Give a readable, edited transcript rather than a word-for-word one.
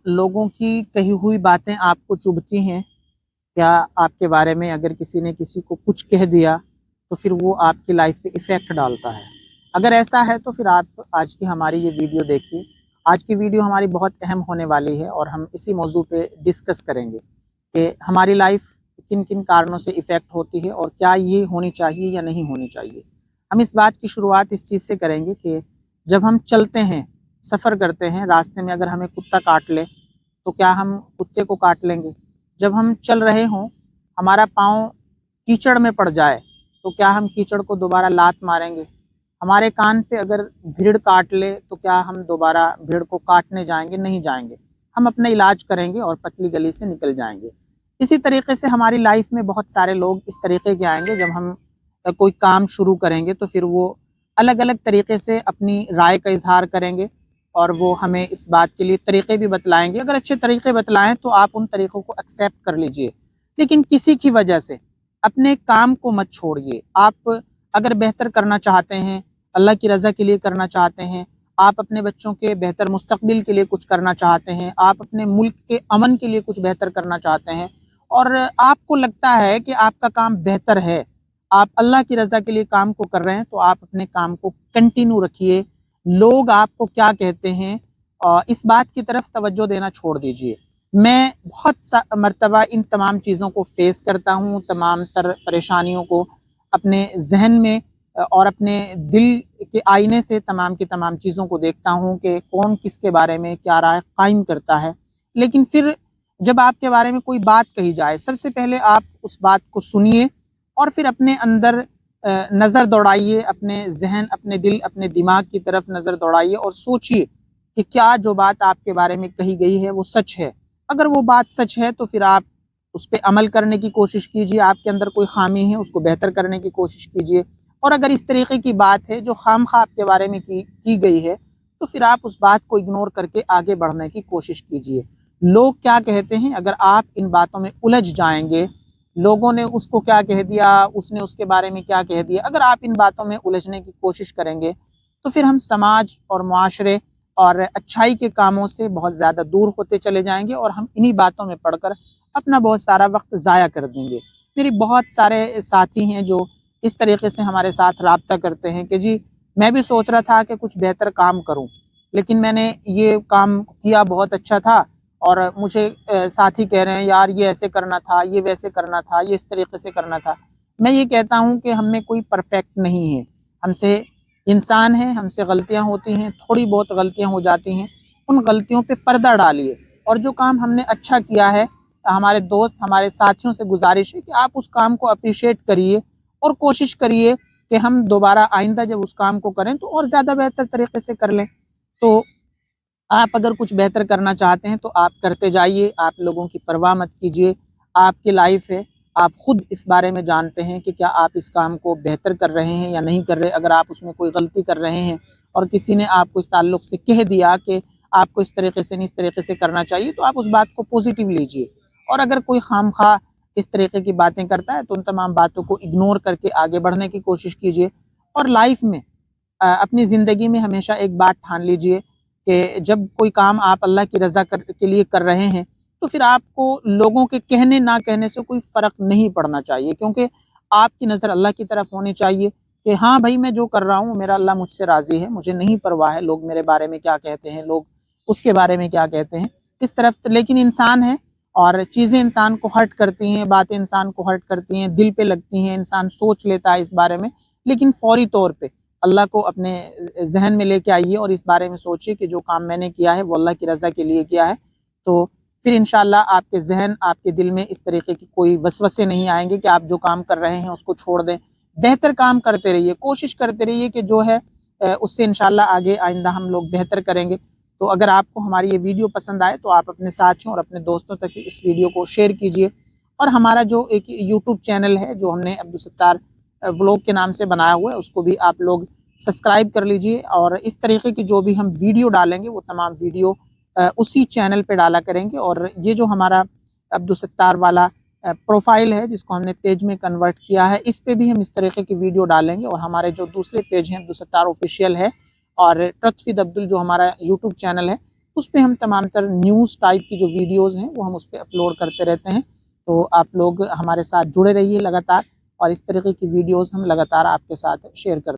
लोगों की कही हुई बातें आपको चुभती हैं? क्या आपके बारे में अगर किसी ने किसी को कुछ कह दिया तो फिर वो आपकी लाइफ पे इफ़ेक्ट डालता है? अगर ऐसा है तो फिर आप आज की हमारी ये वीडियो देखिए। आज की वीडियो हमारी बहुत अहम होने वाली है और हम इसी मौजू पे डिस्कस करेंगे कि हमारी लाइफ किन किन कारणों से इफ़ेक्ट होती है और क्या ये होनी चाहिए या नहीं होनी चाहिए। हम इस बात की शुरुआत इस चीज़ से करेंगे कि जब हम चलते हैं, सफ़र करते हैं, रास्ते में अगर हमें कुत्ता काट ले तो क्या हम कुत्ते को काट लेंगे? जब हम चल रहे हों, हमारा पाँव कीचड़ में पड़ जाए तो क्या हम कीचड़ को दोबारा लात मारेंगे? हमारे कान पे अगर भीड़ काट ले तो क्या हम दोबारा भीड़ को काटने जाएंगे? नहीं जाएंगे। हम अपना इलाज करेंगे और पतली गली से निकल जाएंगे। इसी तरीके से हमारी लाइफ में बहुत सारे लोग इस तरीके के आएंगे, जब हम कोई काम शुरू करेंगे तो फिर वो अलग अलग तरीके से अपनी राय का इजहार करेंगे और वो हमें इस बात के लिए तरीक़े भी बतलाएंगे। अगर अच्छे तरीक़े बतलाएं तो आप उन तरीक़ों को एक्सेप्ट कर लीजिए, लेकिन किसी की वजह से अपने काम को मत छोड़िए। आप अगर बेहतर करना चाहते हैं, अल्लाह की रज़ा के लिए करना चाहते हैं, आप अपने बच्चों के बेहतर मुस्तकबिल के लिए कुछ करना चाहते हैं, आप अपने मुल्क के अमन के लिए कुछ बेहतर करना चाहते हैं और आपको लगता है कि आपका काम बेहतर है, आप अल्लाह की रज़ा के लिए काम को कर रहे हैं, तो आप अपने काम को कंटिन्यू रखिए। लोग आपको क्या कहते हैं इस बात की तरफ तवज्जो देना छोड़ दीजिए। मैं बहुत मर्तबा इन तमाम चीज़ों को फेस करता हूँ, तमाम तर परेशानियों को अपने जहन में और अपने दिल के आईने से तमाम की तमाम चीज़ों को देखता हूँ कि कौन किसके बारे में क्या राय कायम करता है। लेकिन फिर जब आपके बारे में कोई बात कही जाए, सबसे पहले आप उस बात को सुनिए और फिर अपने अंदर नज़र दौड़ाइए, अपने जहन, अपने दिल, अपने दिमाग की तरफ नज़र दौड़ाइए और सोचिए कि क्या जो बात आपके बारे में कही गई है वो सच है। अगर वो बात सच है तो फिर आप उस पे अमल करने की कोशिश कीजिए। आपके अंदर कोई खामी है उसको बेहतर करने की कोशिश कीजिए। और अगर इस तरीके की बात है जो खामखा आपके बारे में की गई है तो फिर आप उस बात को इग्नोर करके आगे बढ़ने की कोशिश कीजिए। लोग क्या कहते हैं, अगर आप इन बातों में उलझ जाएंगे, लोगों ने उसको क्या कह दिया, उसने उसके बारे में क्या कह दिया, अगर आप इन बातों में उलझने की कोशिश करेंगे तो फिर हम समाज और मुआशरे और अच्छाई के कामों से बहुत ज़्यादा दूर होते चले जाएंगे और हम इन्हीं बातों में पढ़कर अपना बहुत सारा वक्त ज़ाया कर देंगे। मेरी बहुत सारे साथी हैं जो इस तरीके से हमारे साथ राब्ता करते हैं कि जी मैं भी सोच रहा था कि कुछ बेहतर काम करूं, लेकिन मैंने ये काम किया बहुत अच्छा था और मुझे साथी कह रहे हैं यार ये ऐसे करना था, ये वैसे करना था, ये इस तरीके से करना था। मैं ये कहता हूँ कि हम में कोई परफेक्ट नहीं है, हमसे इंसान हैं, हमसे गलतियाँ होती हैं, थोड़ी बहुत गलतियाँ हो जाती हैं। उन गलतियों पे पर्दा डालिए और जो काम हमने अच्छा किया है, हमारे दोस्त, हमारे साथियों से गुजारिश है कि आप उस काम को अप्रिशिएट करिए और कोशिश करिए कि हम दोबारा आइंदा जब उस काम को करें तो और ज़्यादा बेहतर तरीके से कर लें। तो आप अगर कुछ बेहतर करना चाहते हैं तो आप करते जाइए, आप लोगों की परवाह मत कीजिए। आपकी लाइफ है, आप खुद इस बारे में जानते हैं कि क्या आप इस काम को बेहतर कर रहे हैं या नहीं कर रहे। अगर आप उसमें कोई गलती कर रहे हैं और किसी ने आपको इस ताल्लुक़ से कह दिया कि आपको इस तरीके से नहीं, इस तरीके से करना चाहिए, तो आप उस बात को पॉजिटिव लीजिए। और अगर कोई खामखा इस तरीके की बातें करता है तो उन तमाम बातों को इग्नोर करके आगे बढ़ने की कोशिश कीजिए। और लाइफ में अपनी ज़िंदगी में हमेशा एक बात ठान लीजिए कि जब कोई काम आप अल्लाह की रज़ा के लिए कर रहे हैं तो फिर आपको लोगों के कहने ना कहने से कोई फ़र्क नहीं पड़ना चाहिए, क्योंकि आपकी नज़र अल्लाह की तरफ होनी चाहिए कि हाँ भाई मैं जो कर रहा हूँ मेरा अल्लाह मुझसे राज़ी है, मुझे नहीं परवाह है लोग मेरे बारे में क्या कहते हैं, लोग उसके बारे में क्या कहते हैं, इस तरफ। लेकिन इंसान है और चीज़ें इंसान को हर्ट करती हैं, बातें इंसान को हर्ट करती हैं, दिल पे लगती हैं, इंसान सोच लेता है इस बारे में, लेकिन फ़ौरी तौर पे अल्लाह को अपने जहन में लेके आइए और इस बारे में सोचिए कि जो काम मैंने किया है वो अल्लाह की रज़ा के लिए किया है। तो फिर इंशाअल्लाह आपके जहन, आपके दिल में इस तरीके की कोई वसवसे नहीं आएंगे कि आप जो काम कर रहे हैं उसको छोड़ दें। बेहतर काम करते रहिए, कोशिश करते रहिए कि जो है उससे इंशाअल्लाह आगे आइंदा हम लोग बेहतर करेंगे। तो अगर आपको हमारी ये वीडियो पसंद आए तो आप अपने साथियों और अपने दोस्तों तक इस वीडियो को शेयर कीजिए। और हमारा जो एक यूट्यूब चैनल है जो हमने अब्दुल सत्तार व्लॉग के नाम से बनाया हुआ है, उसको भी आप लोग सब्सक्राइब कर लीजिए। और इस तरीके की जो भी हम वीडियो डालेंगे वो तमाम वीडियो उसी चैनल पे डाला करेंगे। और ये जो हमारा अब्दुल सत्तार वाला प्रोफाइल है जिसको हमने पेज में कन्वर्ट किया है, इस पे भी हम इस तरीके की वीडियो डालेंगे। और हमारे जो दूसरे पेज हैं अब्दुल सत्तार ऑफिशियल है और ट्रथ विद अब्दुल जो हमारा यूट्यूब चैनल है, اس پہ ہم تمام تر نیوز ٹائپ کی جو ویڈیوز ہیں وہ ہم اس پہ اپلوڈ کرتے رہتے ہیں. تو آپ لوگ ہمارے ساتھ جڑے رہیے لگاتار، اور اس طریقے کی ویڈیوز ہم لگاتار آپ کے ساتھ شیئر کرتے ہیں.